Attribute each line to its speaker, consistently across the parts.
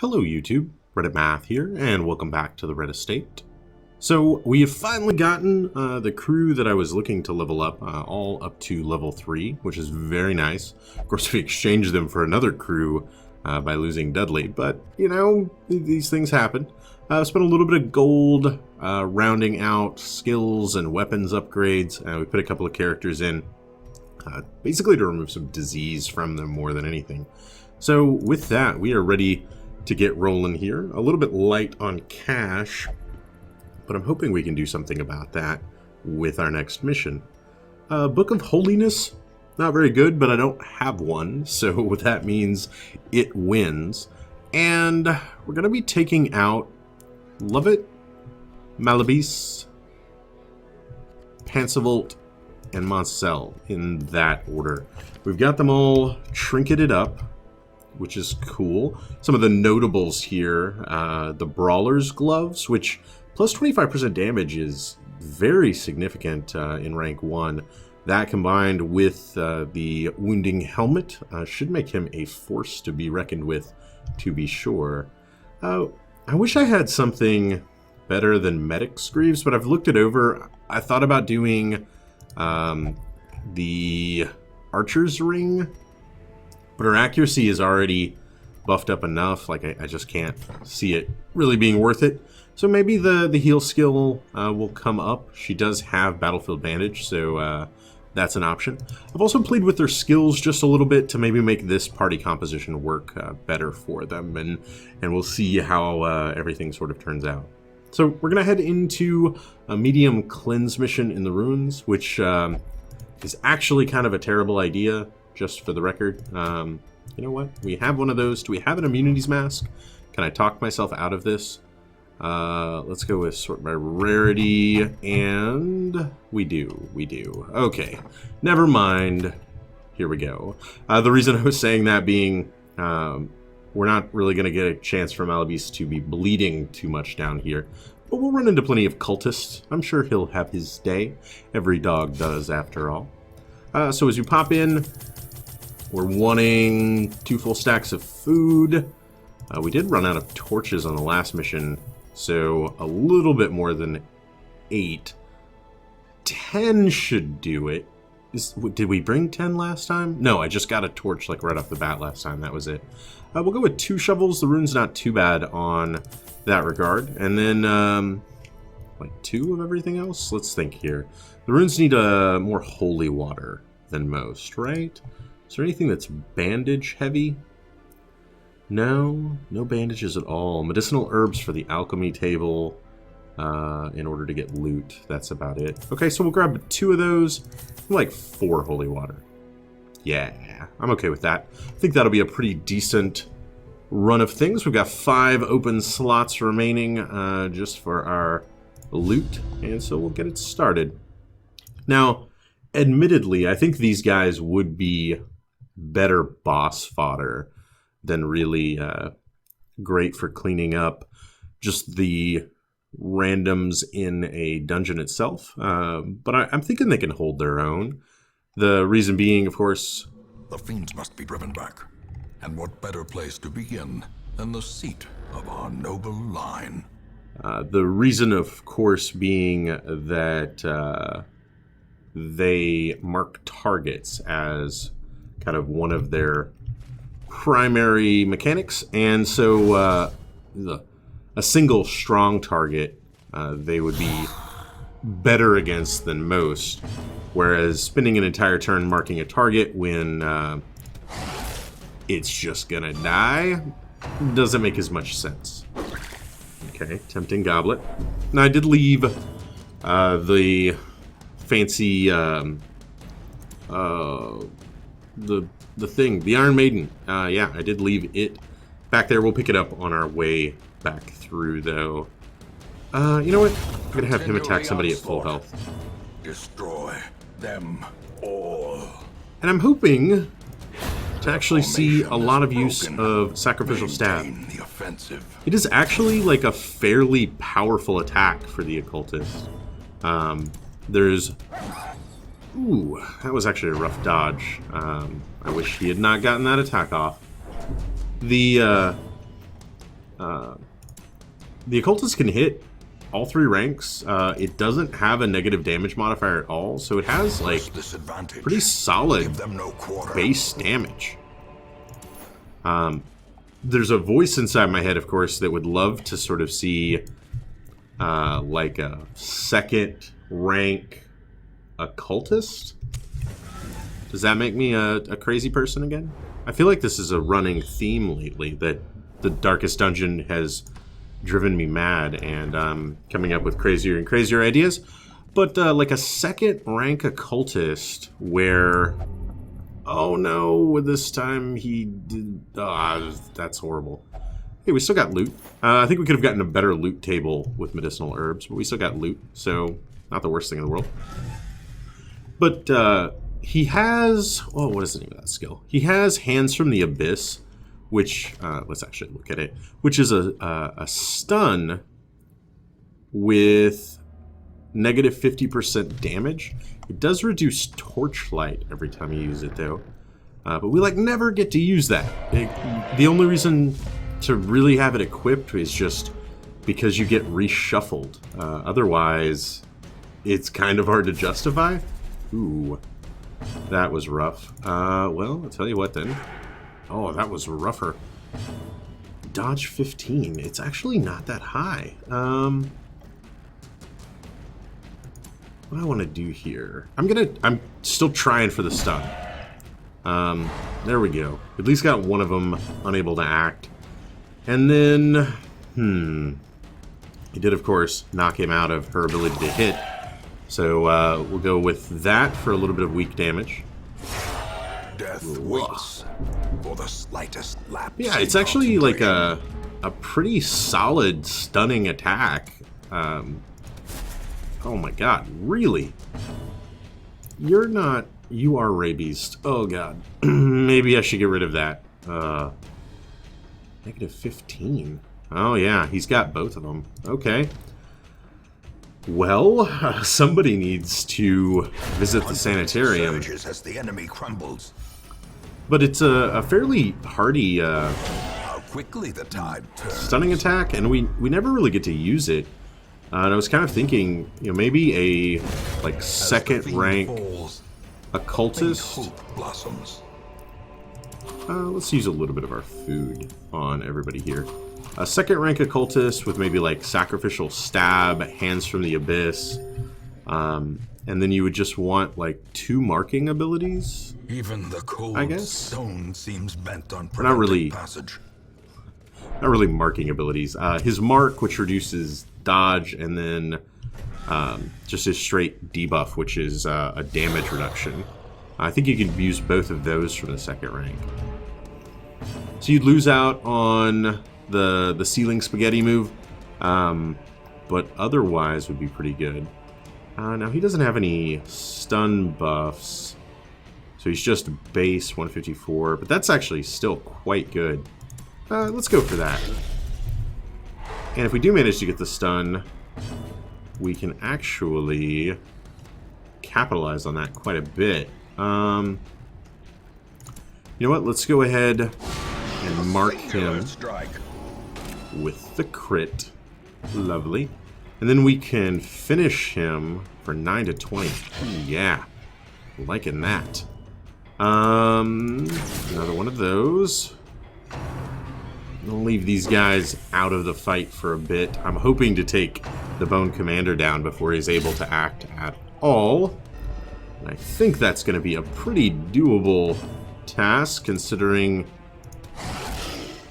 Speaker 1: Hello YouTube, Reddit Math here, and welcome back to the Red Estate. So we have finally gotten the crew that I was looking to level up, all up to level 3, which is very nice. Of course, we exchanged them for another crew by losing Dudley, but you know, these things happen. Spent a little bit of gold rounding out skills and weapons upgrades. We put a couple of characters in, basically to remove some disease from them more than anything. So with that, we are ready to get rolling here. A little bit light on cash, but I'm hoping we can do something about that with our next mission. Book of Holiness, not very good, but I don't have one, so that means it wins. And we're going to be taking out Lovett, Malabis, Pansavolt, and Moncel in that order. We've got them all trinketed up, which is cool. Some of the notables here, the Brawler's Gloves, which plus 25% damage is very significant in rank 1. That combined with the Wounding Helmet should make him a force to be reckoned with, to be sure. I wish I had something better than Medic's Greaves, but I've looked it over. I thought about doing the Archer's Ring, but her accuracy is already buffed up enough, like I just can't see it really being worth it. So maybe the heal skill will come up. She does have Battlefield Bandage, so that's an option. I've also played with their skills just a little bit to maybe make this party composition work better for them, and we'll see how everything sort of turns out. So we're going to head into a medium cleanse mission in the ruins, which is actually kind of a terrible idea. Just for the record, you know what? We have one of those. Do we have an immunities mask? Can I talk myself out of this? Let's go with sort by rarity, and we do. Okay, never mind. Here we go. The reason I was saying that being, we're not really going to get a chance for Malabis to be bleeding too much down here, but we'll run into plenty of cultists. I'm sure he'll have his day. Every dog does, after all. So as you pop in, we're wanting 2 full stacks of food. We did run out of torches on the last mission, so a little bit more than 8. 10 should do it. Did we bring 10 last time? No, I just got a torch like right off the bat last time. That was it. We'll go with 2 shovels. The rune's not too bad on that regard. And then, like 2 of everything else? Let's think here. The runes need more holy water than most, right? Is there anything that's bandage heavy? No bandages at all. Medicinal herbs for the alchemy table in order to get loot. That's about it. Okay, so we'll grab 2 of those. Like 4 holy water. Yeah, I'm okay with that. I think that'll be a pretty decent run of things. We've got 5 open slots remaining just for our loot, and so we'll get it started. Now, admittedly, I think these guys would be better boss fodder than really great for cleaning up just the randoms in a dungeon itself. But I'm thinking they can hold their own. The reason being, of course...
Speaker 2: The fiends must be driven back. And what better place to begin than the seat of our noble line?
Speaker 1: The reason, of course, being that they mark targets as kind of one of their primary mechanics, and so a single strong target they would be better against than most, whereas spending an entire turn marking a target when it's just gonna die doesn't make as much sense. Okay, tempting goblet. Now I did leave the fancy the thing, the Iron Maiden. Yeah, I did leave it back there. We'll pick it up on our way back through, though. You know what? I'm gonna have him attack somebody at full health.
Speaker 2: Destroy them all.
Speaker 1: And I'm hoping to actually see a lot of use of Sacrificial Stab.
Speaker 2: The offensive.
Speaker 1: It is actually like a fairly powerful attack for the occultist. There's... Ooh, that was actually a rough dodge. I wish he had not gotten that attack off. The The Occultist can hit all 3 ranks. It doesn't have a negative damage modifier at all, so it has like pretty solid base damage. There's a voice inside my head, of course, that would love to sort of see like a 2nd rank Occultist. Does that make me a crazy person again? I feel like this is a running theme lately, that the Darkest Dungeon has driven me mad, and I'm coming up with crazier and crazier ideas. But like a 2nd rank Occultist where... Oh no, this time he did... that's horrible. Hey, we still got loot. I think we could have gotten a better loot table with medicinal herbs, but we still got loot, so not the worst thing in the world. But he has... Oh, what is the name of that skill? He has Hands from the Abyss, which... let's actually look at it. Which is a stun with negative 50% damage. It does reduce torchlight every time you use it, though. But we, like, never get to use that. The only reason to really have it equipped is just because you get reshuffled. Otherwise, it's kind of hard to justify. Ooh, that was rough. Well, I'll tell you what, then. Oh, that was rougher. Dodge 15. It's actually not that high. What do I want to do here? I'm still trying for the stun. There we go. At least got one of them unable to act. And then, it did, of course, knock him out of her ability to hit. So we'll go with that for a little bit of weak damage.
Speaker 2: Death waits for the slightest lapse.
Speaker 1: Yeah, it's actually like a pretty solid stunning attack. Oh my god, really? You're not... You are rabies. Oh god. Maybe I should get rid of that. Negative 15. Oh yeah, he's got both of them. Okay. Well, somebody needs to visit the sanitarium.
Speaker 2: As the enemy crumbles.
Speaker 1: But it's a fairly hardy
Speaker 2: How quickly the tide turns.
Speaker 1: stunning attack, and we never really get to use it. And I was kind of thinking, you know, maybe a like 2nd rank Occultist.
Speaker 2: Blossoms.
Speaker 1: Let's use a little bit of our food on everybody here. A 2nd rank Occultist with maybe like Sacrificial Stab, Hands from the Abyss, and then you would just want like 2 marking abilities.
Speaker 2: Even the cold
Speaker 1: I guess.
Speaker 2: stone seems bent on
Speaker 1: Not really.
Speaker 2: passage.
Speaker 1: Not really marking abilities. His mark, which reduces dodge, and then just his straight debuff, which is a damage reduction. I think you can use both of those from the 2nd rank. So you'd lose out on the ceiling spaghetti move, but otherwise would be pretty good. Now he doesn't have any stun buffs, so he's just base 154, but that's actually still quite good. Let's go for that. And if we do manage to get the stun, we can actually capitalize on that quite a bit. You know what? Let's go ahead and mark him with the crit. Lovely. And then we can finish him for 9 to 20. Ooh, yeah. Liking that. Another one of those. I'll leave these guys out of the fight for a bit. I'm hoping to take the Bone Commander down before he's able to act at all. And I think that's going to be a pretty doable task, considering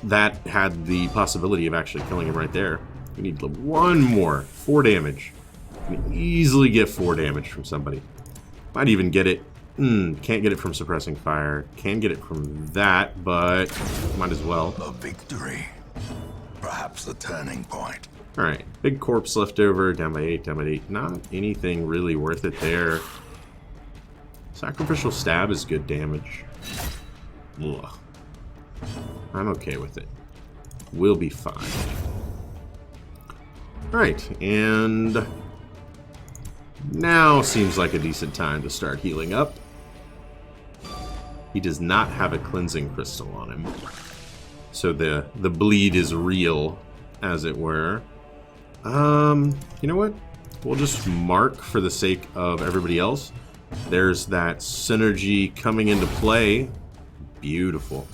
Speaker 1: that had the possibility of actually killing him right there. We need one more. 4 damage. We can easily get 4 damage from somebody. Might even get it. Can't get it from suppressing fire. Can get it from that, but might as well.
Speaker 2: A victory. Perhaps the turning point.
Speaker 1: Alright, big corpse left over. Down by 8, down by 8. Not anything really worth it there. Sacrificial Stab is good damage. Ugh. I'm okay with it. We'll be fine. Alright, and now seems like a decent time to start healing up. He does not have a cleansing crystal on him. so the bleed is real, as it were. You know what? We'll just mark for the sake of everybody else. There's that synergy coming into play. Beautiful.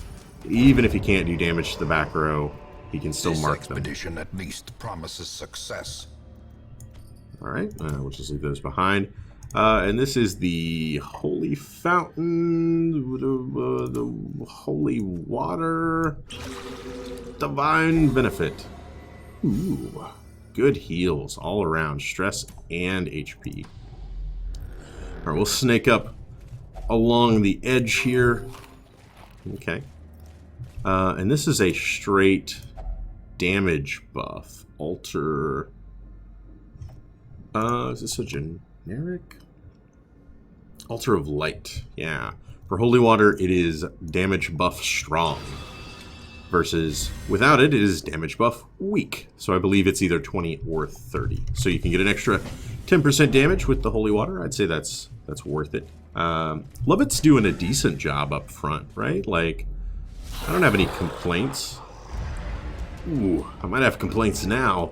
Speaker 1: Even if he can't do damage to the back row, he can still mark them.
Speaker 2: This expedition at least promises success.
Speaker 1: All right, we'll just leave those behind. And this is the Holy Fountain, the Holy Water, Divine Benefit. Ooh, good heals all around, stress and HP. All right, we'll snake up along the edge here. Okay. And this is a straight damage buff. Alter. Is this a generic? Altar of Light. Yeah. For Holy Water, it is damage buff strong. Versus without it, it is damage buff weak. So I believe it's either 20 or 30. So you can get an extra 10% damage with the Holy Water. I'd say that's worth it. Lovett's doing a decent job up front, right? Like, I don't have any complaints. Ooh, I might have complaints now.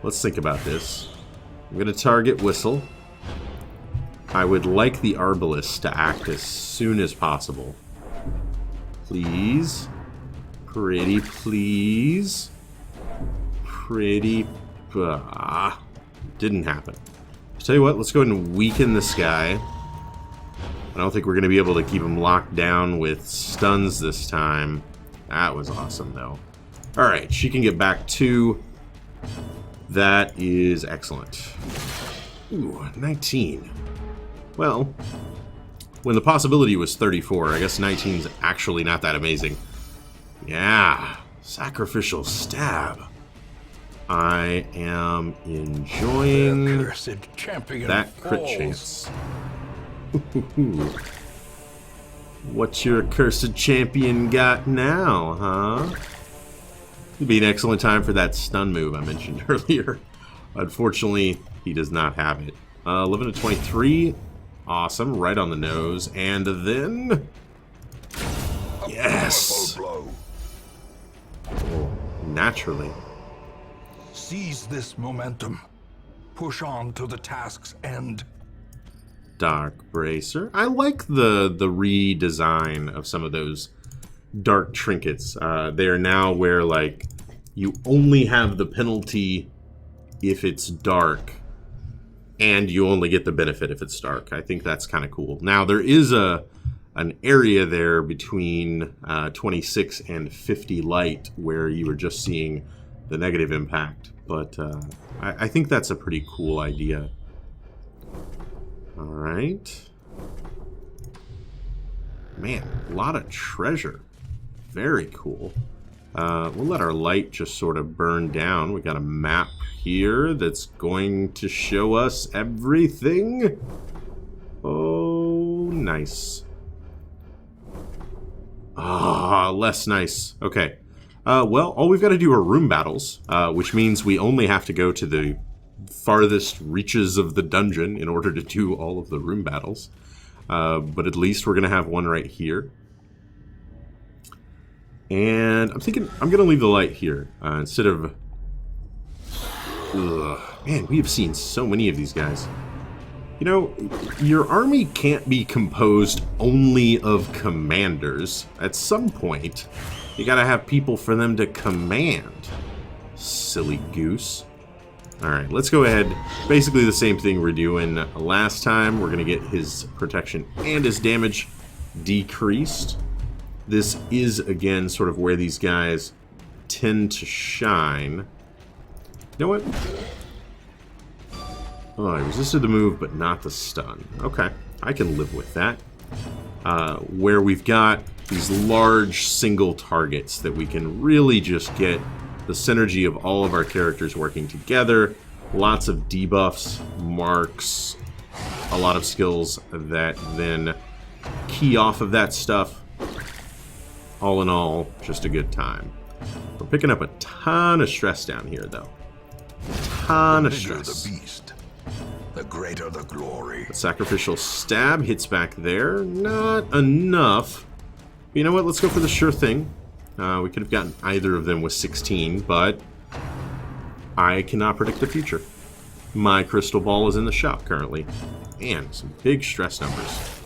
Speaker 1: Let's think about this. I'm going to target Whistle. I would like the Arbalest to act as soon as possible. Please. Pretty please. Pretty... didn't happen. I'll tell you what, let's go ahead and weaken this guy. I don't think we're going to be able to keep him locked down with stuns this time. That was awesome, though. Alright, she can get back to... That is excellent. Ooh, 19. Well, when the possibility was 34, I guess 19's actually not that amazing. Yeah, Sacrificial Stab. I am enjoying that crit chance. What's your cursed champion got now, huh? It'd be an excellent time for that stun move I mentioned earlier. Unfortunately, he does not have it. 11 to 23. Awesome, right on the nose. And then... Yes! Oh, naturally.
Speaker 2: Seize this momentum. Push on to the task's end.
Speaker 1: Dark Bracer. I like the redesign of some of those dark trinkets. They are now where, like, you only have the penalty if it's dark, and you only get the benefit if it's dark. I think that's kind of cool. Now, there is an area there between 26 and 50 light where you were just seeing the negative impact, but I think that's a pretty cool idea. All right. Man, a lot of treasure. Very cool. We'll let our light just sort of burn down. We got a map here that's going to show us everything. Oh, nice. Ah, less nice. Okay. Well, all we've got to do are room battles, which means we only have to go to the farthest reaches of the dungeon in order to do all of the room battles. But at least we're going to have one right here. And I'm thinking I'm going to leave the light here instead of... Ugh. Man, we have seen so many of these guys. You know, your army can't be composed only of commanders. At some point, you got to have people for them to command. Silly goose. Alright, let's go ahead. Basically the same thing we're doing last time. We're going to get his protection and his damage decreased. This is, again, sort of where these guys tend to shine. You know what? Oh, I resisted the move, but not the stun. Okay, I can live with that. Where we've got these large single targets that we can really just get the synergy of all of our characters working together. Lots of debuffs, marks, a lot of skills that then key off of that stuff. All in all, just a good time. We're picking up a ton of stress down here, though. A ton of stress.
Speaker 2: The beast, the the greater the glory.
Speaker 1: Sacrificial stab hits back there. Not enough. But you know what? Let's go for the sure thing. We could have gotten either of them with 16, but I cannot predict the future. My crystal ball is in the shop currently. And some big stress numbers.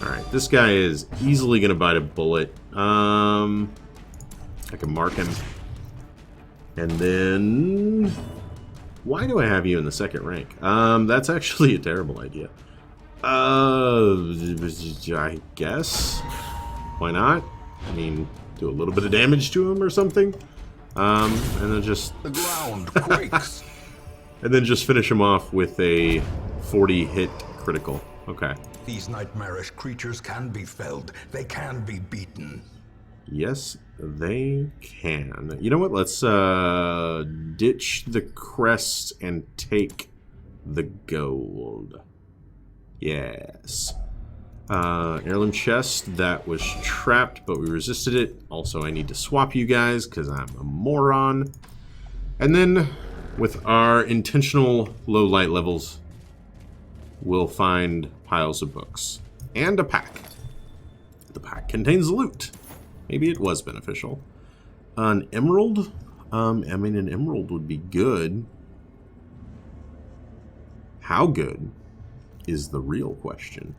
Speaker 1: Alright, this guy is easily going to bite a bullet. I can mark him. And then... Why do I have you in the second rank? That's actually a terrible idea. I guess. Why not? I mean, do a little bit of damage to him or something. And then just...
Speaker 2: The ground quakes.
Speaker 1: And then just finish him off with a 40-hit critical. Okay.
Speaker 2: These nightmarish creatures can be felled. They can be beaten.
Speaker 1: Yes, they can. You know what? Let's ditch the crest and take the gold. Yes. Heirloom chest, that was trapped, but we resisted it. Also, I need to swap you guys because I'm a moron. And then, with our intentional low light levels, we'll find piles of books. And a pack. The pack contains loot. Maybe it was beneficial. An emerald? I mean, an emerald would be good. How good is the real question.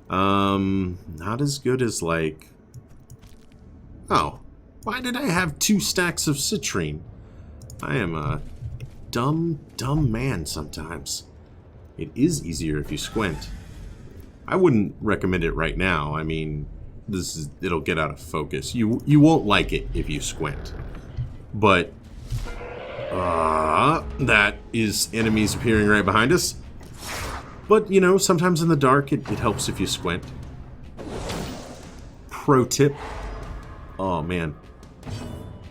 Speaker 1: Not as good as, like... Oh, why did I have 2 stacks of citrine? I am a dumb man sometimes. It is easier if you squint. I wouldn't recommend it right now. I mean, it'll get out of focus. You won't like it if you squint. But that is enemies appearing right behind us. But, you know, sometimes in the dark it helps if you squint. Pro tip. Oh, man.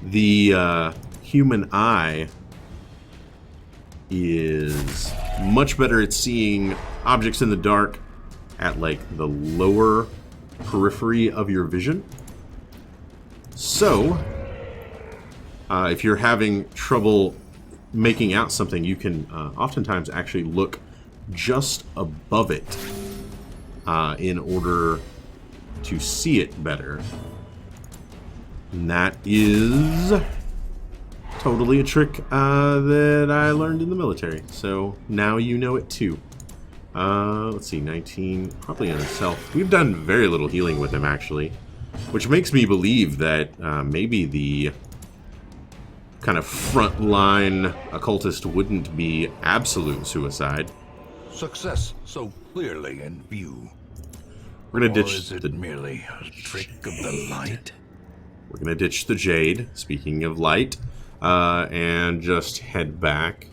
Speaker 1: The human eye is much better at seeing objects in the dark at, like, the lower periphery of your vision. So, if you're having trouble making out something, you can oftentimes actually look just above it in order to see it better. And that is totally a trick that I learned in the military. So now you know it too. Let's see, 19, probably on himself. We've done very little healing with him, actually. Which makes me believe that maybe the kind of frontline occultist wouldn't be absolute suicide.
Speaker 2: Success so clearly in view.
Speaker 1: We're gonna
Speaker 2: Or
Speaker 1: ditch
Speaker 2: is it
Speaker 1: the
Speaker 2: merely a trick of the light?
Speaker 1: We're gonna ditch the jade. Speaking of light, and just head back.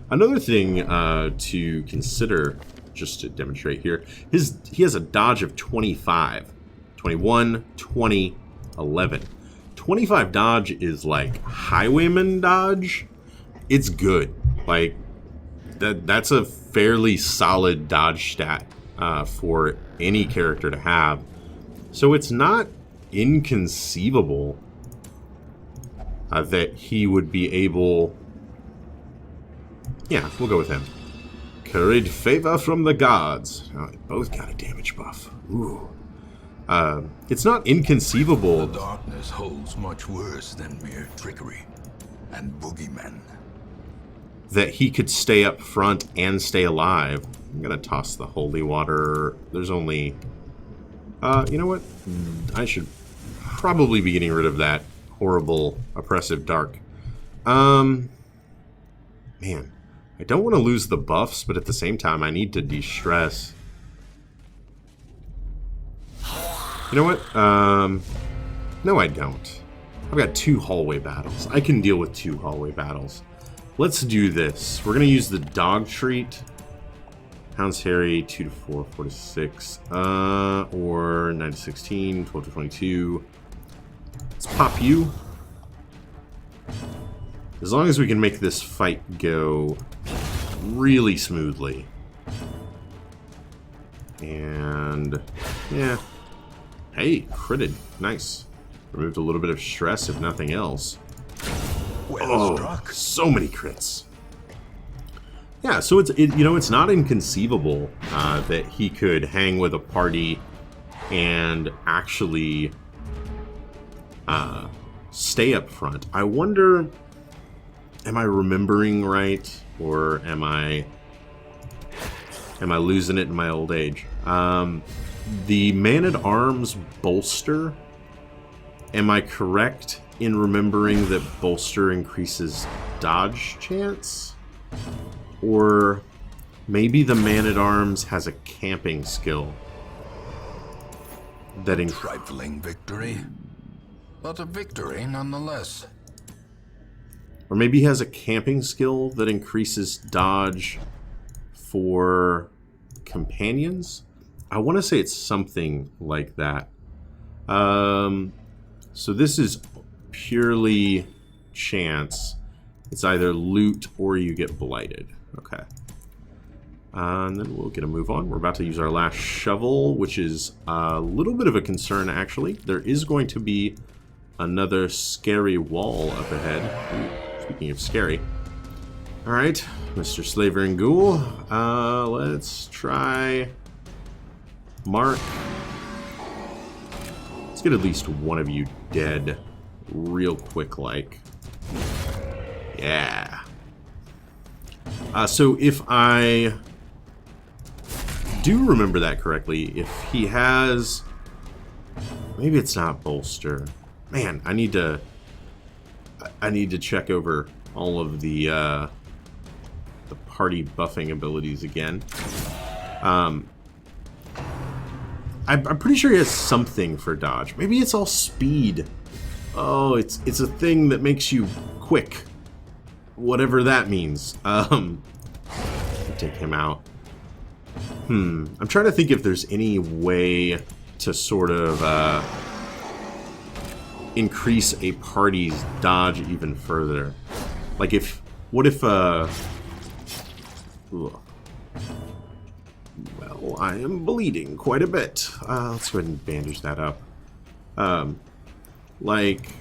Speaker 1: Another thing to consider, just to demonstrate here, he has a dodge of 25, 21, 20, 11. 25 dodge is like highwayman dodge. It's good. Like that's a fairly solid dodge stat for any character to have. So it's not inconceivable that he would be able... Yeah, we'll go with him. Curried favor from the gods. Oh, they both got a damage buff. Ooh. It's not inconceivable.
Speaker 2: The darkness holds much worse than mere trickery and boogeymen.
Speaker 1: That he could stay up front and stay alive. I'm gonna toss the holy water. There's only... you know what? I should probably be getting rid of that horrible, oppressive dark. Man. I don't want to lose the buffs, but at the same time, I need to de-stress. You know what? No, I don't. I've got 2 hallway battles. I can deal with 2 hallway battles. Let's do this. We're going to use the dog treat. Hound's Harry, 2 to 4, 4 to 6. Or 9 to 16, 12 to 22. Let's pop you. As long as we can make this fight go really smoothly. And, yeah. Hey, critted. Nice. Removed a little bit of stress, if nothing else.
Speaker 2: Well struck.
Speaker 1: So many crits. Yeah, so it's not inconceivable that he could hang with a party and actually stay up front. I wonder, am I remembering right, or am I losing it in my old age? The Man-at-Arms bolster, am I correct in remembering that bolster increases dodge chance? Or maybe the Man-at-Arms has a camping skill that
Speaker 2: Trifling victory, but a victory nonetheless.
Speaker 1: or maybe he has a camping skill that increases dodge for companions. I want to say it's something like that. So this is purely chance. It's either loot or you get blighted. Okay. And then we'll get a move on. We're about to use our last shovel, which is a little bit of a concern, actually. There is going to be another scary wall up ahead. Ooh, speaking of scary. Alright, Mr. Slaver and Ghoul. Let's try Mark. Let's get at least one of you dead real quick, like. Yeah. So if I do remember that correctly, if he has... Maybe it's not bolster. Man, I need to check over all of the party buffing abilities again. I'm pretty sure he has something for dodge. Maybe it's all speed. Oh, it's a thing that makes you quick. Whatever that means. Take him out. I'm trying to think if there's any way to sort of increase a party's dodge even further. Like what if well, I am bleeding quite a bit. Let's go ahead and bandage that up. Like,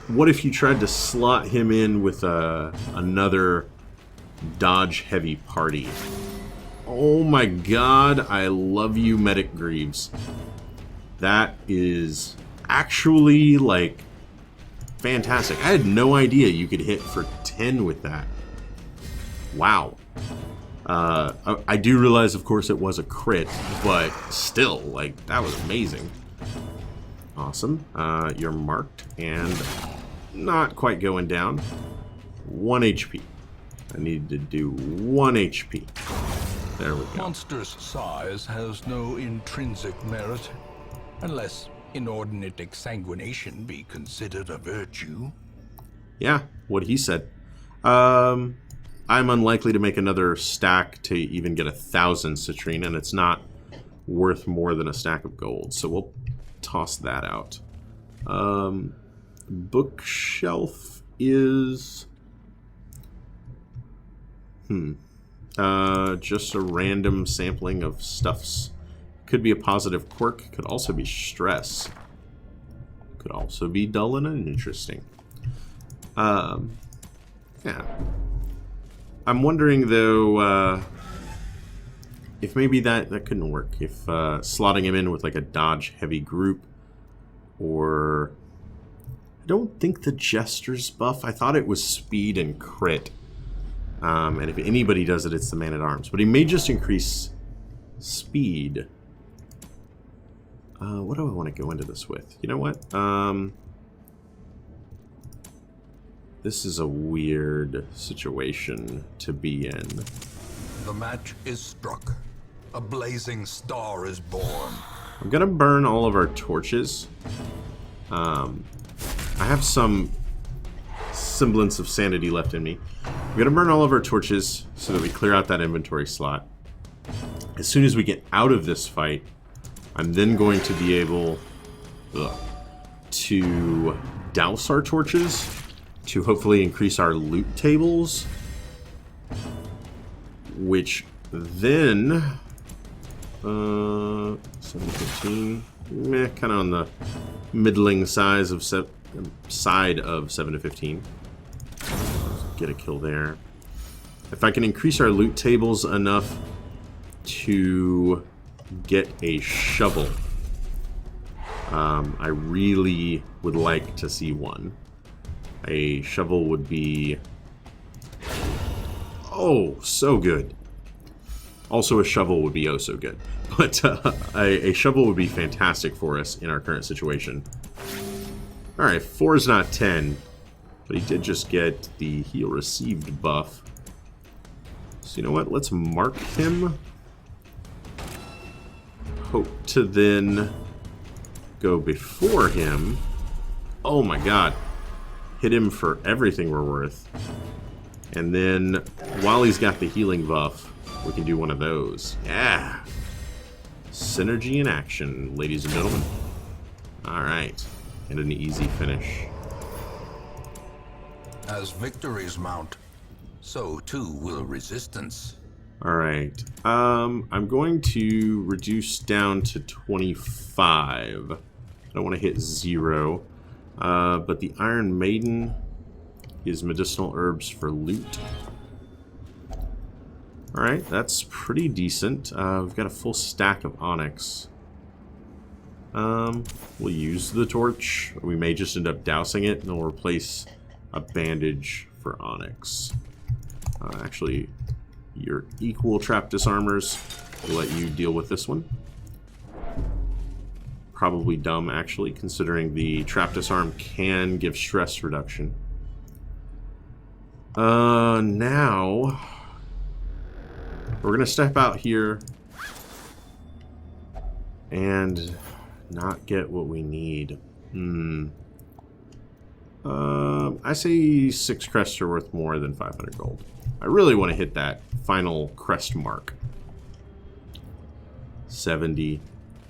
Speaker 1: what if you tried to slot him in with another dodge-heavy party? Oh my god, I love you, Medic Greaves. That is actually, like, fantastic. I had no idea you could hit for 10 with that. Wow. I do realize, of course, it was a crit, but still, like, that was amazing. Awesome. You're marked and not quite going down. 1 HP. I need to do 1 HP. There we go.
Speaker 2: Monster's size has no intrinsic merit, unless inordinate exsanguination be considered a virtue.
Speaker 1: Yeah, what he said. I'm unlikely to make another stack to even get 1,000 citrine, and it's not worth more than a stack of gold, so we'll toss that out. Bookshelf is... just a random sampling of stuffs. Could be a positive quirk, could also be stress. Could also be dull and uninteresting. Yeah. I'm wondering, though, if maybe that couldn't work. If slotting him in with, like, a dodge-heavy group, or... I don't think the Jester's buff. I thought it was speed and crit. And if anybody does it, it's the Man-at-Arms. But he may just increase speed. What do I want to go into this with? You know what? This is a weird situation to be in.
Speaker 2: The match is struck. A blazing star is born.
Speaker 1: I'm going to burn all of our torches. I have some semblance of sanity left in me. We're going to burn all of our torches so that we clear out that inventory slot. As soon as we get out of this fight, I'm then going to be able to douse our torches to hopefully increase our loot tables, which then 7-15, kind of on the middling side of 7 to 15. Get a kill there. If I can increase our loot tables enough to get a shovel, I really would like to see one. A shovel would be... oh, so good. Also, a shovel would be oh so good. But a shovel would be fantastic for us in our current situation. Alright, 4 is not 10. But he did just get the heal received buff. So you know what? Let's mark him. Hope to then go before him. Oh my god. Hit him for everything we're worth. And then, while he's got the healing buff, we can do one of those. Yeah! Synergy in action, ladies and gentlemen. Alright. And an easy finish.
Speaker 2: As victories mount, so too will resistance.
Speaker 1: Alright. I'm going to reduce down to 25. I don't want to hit 0. But the Iron Maiden is medicinal herbs for loot. Alright, that's pretty decent. We've got a full stack of onyx. We'll use the torch. We may just end up dousing it, and then we'll replace a bandage for onyx. Actually, your equal trap disarmors. We'll let you deal with this one. Probably dumb, actually, considering the trap disarm can give stress reduction. Now we're gonna step out here and not get what we need. I say 6 crests are worth more than 500 gold. I really want to hit that final crest mark. 70.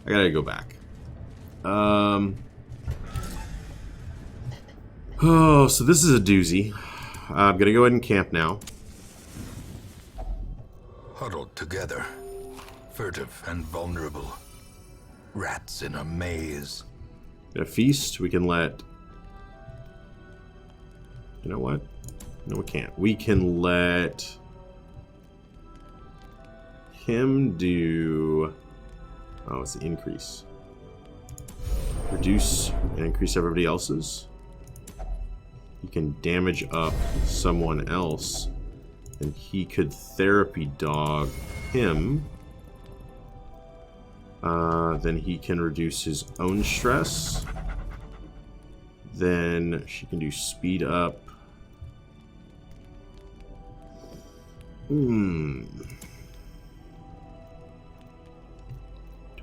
Speaker 1: I gotta go back. Oh, so this is a doozy. I'm gonna go ahead and camp now.
Speaker 2: Huddled together, furtive and vulnerable. Rats in a maze.
Speaker 1: A feast, we can let... You know what? No, we can't. We can let him do... Oh, it's the increase. Reduce and increase everybody else's. He can damage up someone else, and he could therapy dog him. Then he can reduce his own stress. Then she can do speed up. Do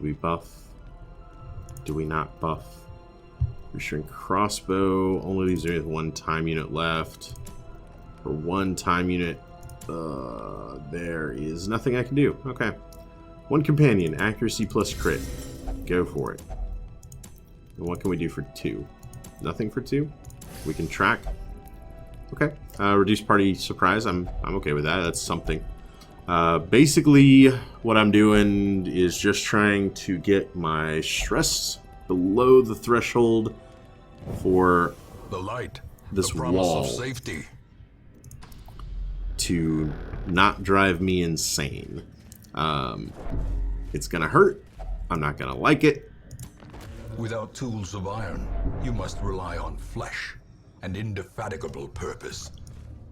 Speaker 1: we buff? Do we not buff? Restrain crossbow. Only leaves me with 1 time unit left. For 1 time unit, there is nothing I can do. Okay. 1 companion, accuracy plus crit. Go for it. And what can we do for 2? Nothing for 2? We can track. Okay. Reduce party surprise. I'm okay with that. That's something. Basically, what I'm doing is just trying to get my stress below the threshold for
Speaker 2: the light,
Speaker 1: this
Speaker 2: the promise
Speaker 1: wall
Speaker 2: of safety,
Speaker 1: to not drive me insane. It's gonna hurt. I'm not gonna like it.
Speaker 2: Without tools of iron, you must rely on flesh and indefatigable purpose.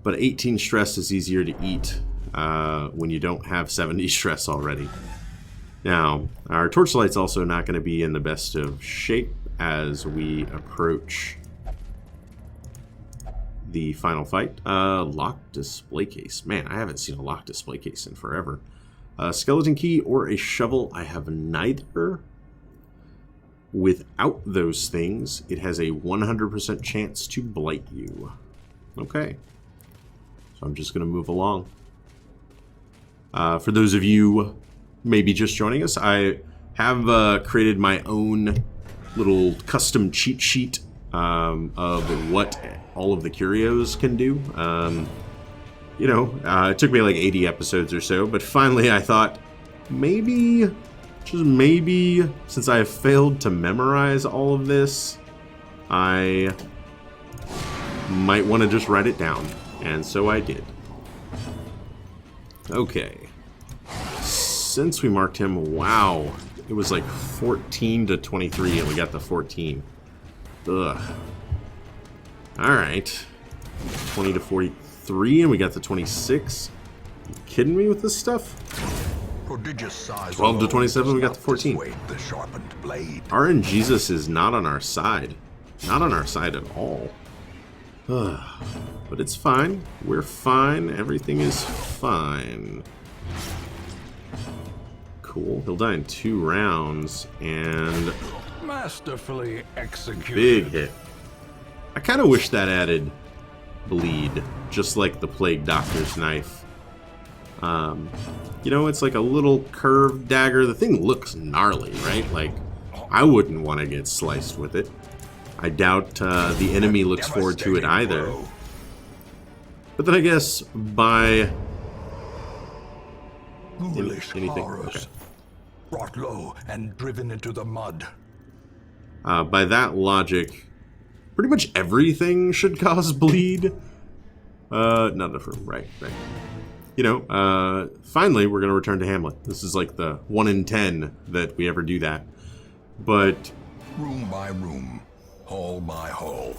Speaker 1: But 18 stress is easier to eat when you don't have 70 stress already. Now, our torchlight's also not going to be in the best of shape as we approach the final fight. Locked display case. Man, I haven't seen a locked display case in forever. Skeleton key or a shovel. I have neither. Without those things, it has a 100% chance to blight you. Okay. So I'm just going to move along. For those of you maybe just joining us, I have created my own little custom cheat sheet of what all of the curios can do. You know, it took me like 80 episodes or so, but finally I thought, maybe, just maybe, since I have failed to memorize all of this, I might want to just write it down. And so I did. Okay. Since we marked him, wow. It was like 14 to 23, and we got the 14. Ugh. Alright. 20 to 43, and we got the 26. You kidding me with this stuff?
Speaker 2: Prodigious size
Speaker 1: 12 to 27, we got the 14.
Speaker 2: The sharpened blade.
Speaker 1: RNGesus is not on our side. Not on our side at all. But it's fine. We're fine. Everything is fine. Cool. He'll die in 2 rounds, and
Speaker 2: Masterfully executed.
Speaker 1: big hit. I kind of wish that added bleed, just like the Plague Doctor's knife. You know, it's like a little curved dagger. The thing looks gnarly, right? Like, I wouldn't want to get sliced with it. I doubt the enemy looks forward to it either. But then I guess by
Speaker 2: Ghoulish
Speaker 1: anything.
Speaker 2: horrors.
Speaker 1: Okay.
Speaker 2: Brought low and driven into the mud.
Speaker 1: By that logic, pretty much everything should cause bleed. Not enough room, right. You know, finally we're going to return to Hamlet. This is like the 1 in 10 that we ever do that. But
Speaker 2: Room by room, hall by hall,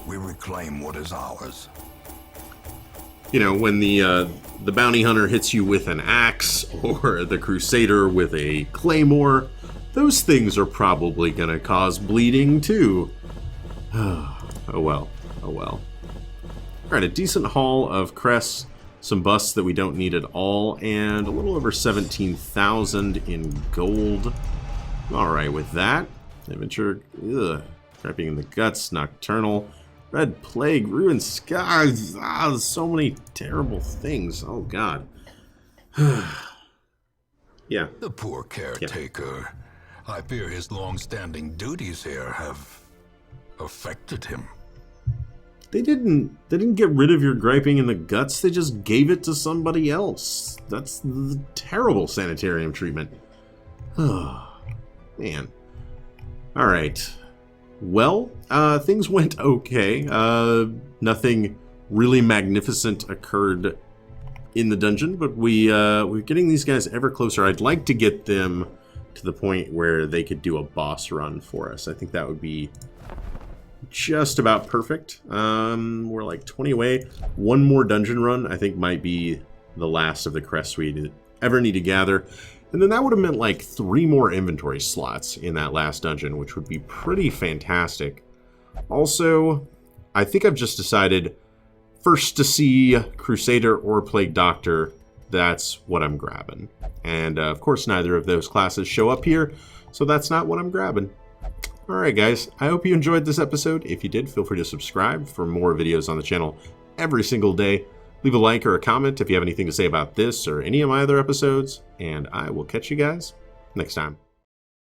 Speaker 2: we reclaim what is ours.
Speaker 1: you know, when the bounty hunter hits you with an axe, or the crusader with a claymore, those things are probably going to cause bleeding too. Oh well. Alright, a decent haul of crests, some busts that we don't need at all, and a little over 17,000 in gold. Alright with that. Adventure, Trapping in the Guts, Nocturnal, Red Plague, Ruined Skies. So many terrible things. Oh god. Yeah.
Speaker 2: The poor caretaker. I fear his long-standing duties here have affected him.
Speaker 1: They didn't get rid of your griping in the guts, they just gave it to somebody else. That's the terrible sanitarium treatment. Oh, man. Alright. Well, things went okay. Nothing really magnificent occurred in the dungeon, but we're getting these guys ever closer. I'd like to get them to the point where they could do a boss run for us. I think that would be just about perfect. We're like 20 away. One more dungeon run, I think, might be the last of the crests we ever need to gather. And then that would have meant like 3 more inventory slots in that last dungeon, which would be pretty fantastic. Also, I think I've just decided first to see Crusader or Plague Doctor, that's what I'm grabbing. And of course, neither of those classes show up here, so that's not what I'm grabbing. Alright guys, I hope you enjoyed this episode. If you did, feel free to subscribe for more videos on the channel every single day. Leave a like or a comment if you have anything to say about this or any of my other episodes, and I will catch you guys next time.